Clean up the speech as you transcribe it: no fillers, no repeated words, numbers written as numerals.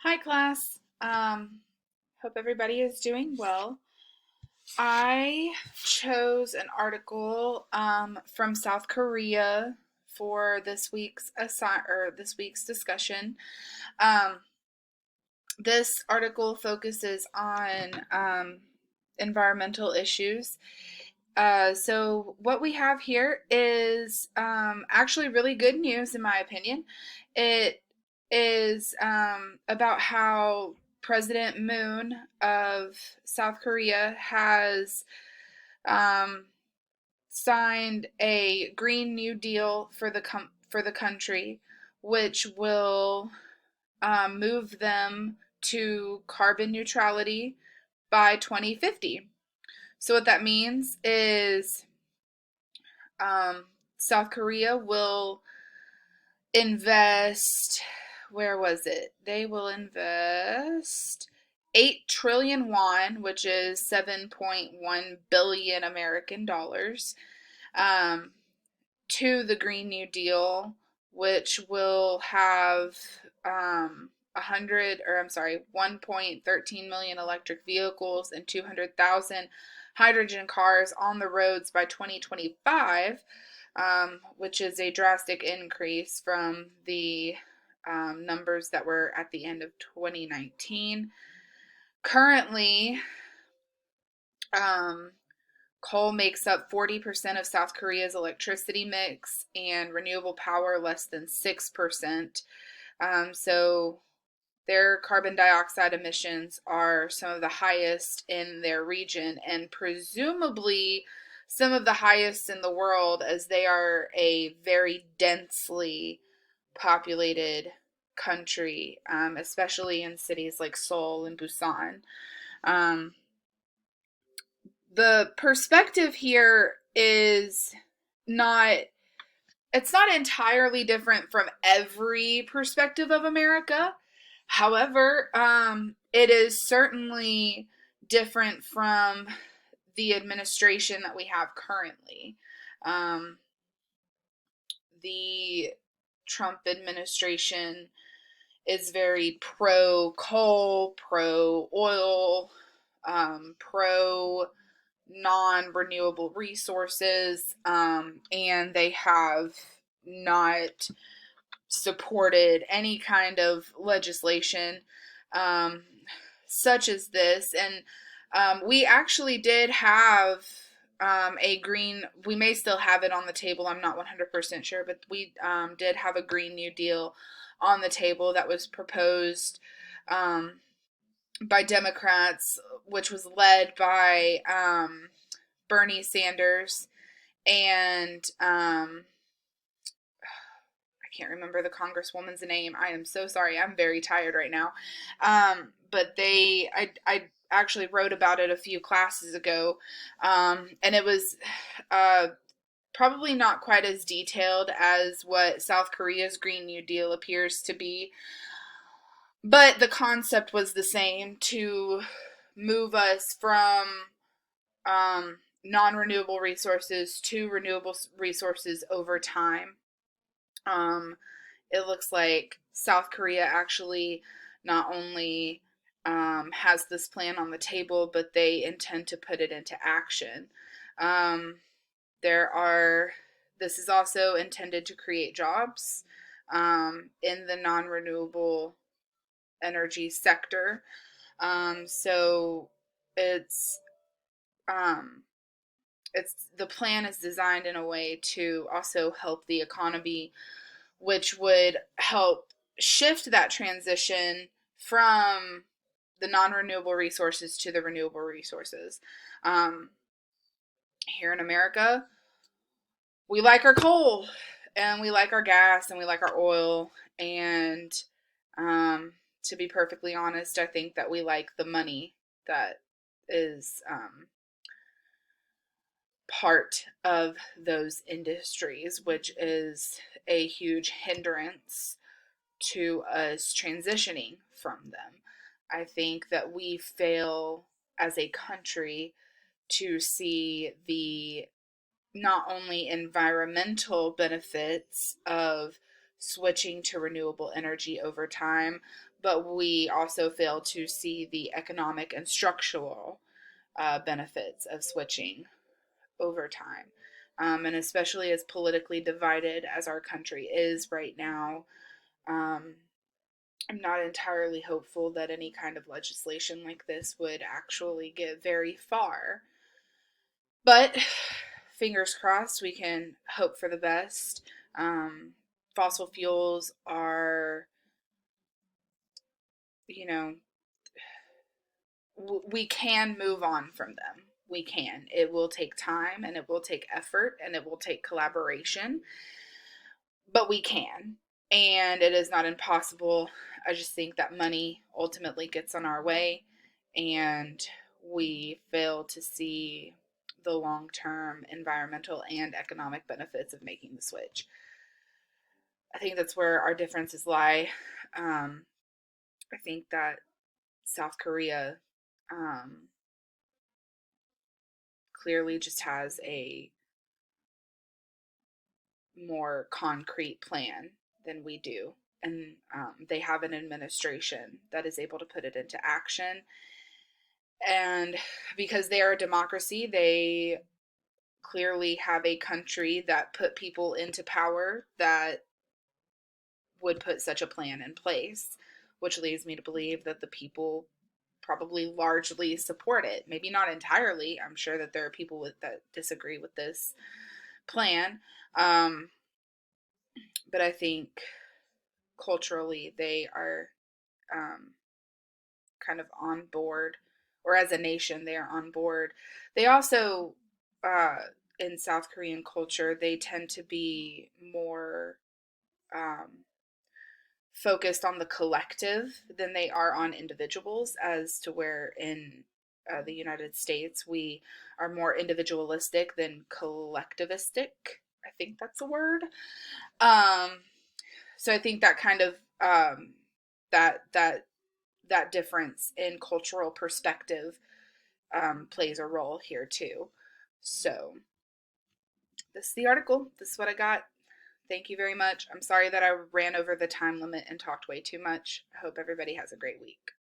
Hi, class. Hope everybody is doing well. I chose an article from South Korea for this week's discussion. Um, this article focuses on environmental issues. So what we have here is actually really good news, in my opinion. It is about how President Moon of South Korea has um, signed a Green New Deal for the country, which will move them to carbon neutrality by 2050. So what that means is um, South Korea will invest, where was it? They will invest 8 trillion won, which is 7.1 billion American dollars, um, to the Green New Deal, which will have 1.13 million electric vehicles and 200,000 hydrogen cars on the roads by 2025, which is a drastic increase from the numbers that were at the end of 2019. Currently, um, coal makes up 40% of South Korea's electricity mix and renewable power less than 6%. So their carbon dioxide emissions are some of the highest in their region and presumably some of the highest in the world, as they are a very densely populated country, especially in cities like Seoul and Busan. Um, the perspective here is not it's not entirely different from every perspective of America. However, it is certainly different from the administration that we have currently. Um, the Trump administration is very pro coal, pro oil, pro non renewable resources, and they have not supported any kind of legislation um, such as this. And we actually did have we may still have it on the table. I'm not 100% sure, but we did have a Green New Deal on the table that was proposed by Democrats, which was led by Bernie Sanders and I can't remember the congresswoman's name. I am so sorry. I'm very tired right now. But I actually wrote about it a few classes ago, and it was probably not quite as detailed as what South Korea's Green New Deal appears to be. But the concept was the same, to move us from non renewable resources to renewable resources over time. Um, it looks like South Korea actually not only has this plan on the table, but they intend to put it into action. Um, there are, this is also intended to create jobs in the non renewable energy sector. So it's, um, the plan is designed in a way to also help the economy, which would help shift that transition from the non-renewable resources to the renewable resources. Um, Here in America, we like our coal and we like our gas and we like our oil. And to be perfectly honest, I think that we like the money that is part of those industries, which is a huge hindrance to us transitioning from them. I think that we fail as a country to see the not only environmental benefits of switching to renewable energy over time, but we also fail to see the economic and structural benefits of switching over time. And especially as politically divided as our country is right now, um, I'm not entirely hopeful that any kind of legislation like this would actually get very far. But fingers crossed, we can hope for the best. Um, Fossil fuels are, you know, we can move on from them. We can. It will take time and it will take effort and it will take collaboration, but we can. And it is not impossible. I just think that money ultimately gets on our way and we fail to see the long term environmental and economic benefits of making the switch. I think that's where our differences lie. I think that South Korea clearly just has a more concrete plan than we do. And they have an administration that is able to put it into action. And because they are a democracy, they clearly have a country that put people into power that would put such a plan in place, which leads me to believe that the people probably largely support it. Maybe not entirely. I'm sure that there are people that disagree with this plan. Um, but I think culturally they are um, kind of on board, or as a nation, they are on board. They also, uh, in South Korean culture, they tend to be more focused on the collective than they are on individuals, as to where in the United States we are more individualistic than collectivistic. I think that's a word. Um, so I think that kind of that that that difference in cultural perspective plays a role here too. So this is the article. This is what I got. Thank you very much. I'm sorry that I ran over the time limit and talked way too much. I hope everybody has a great week.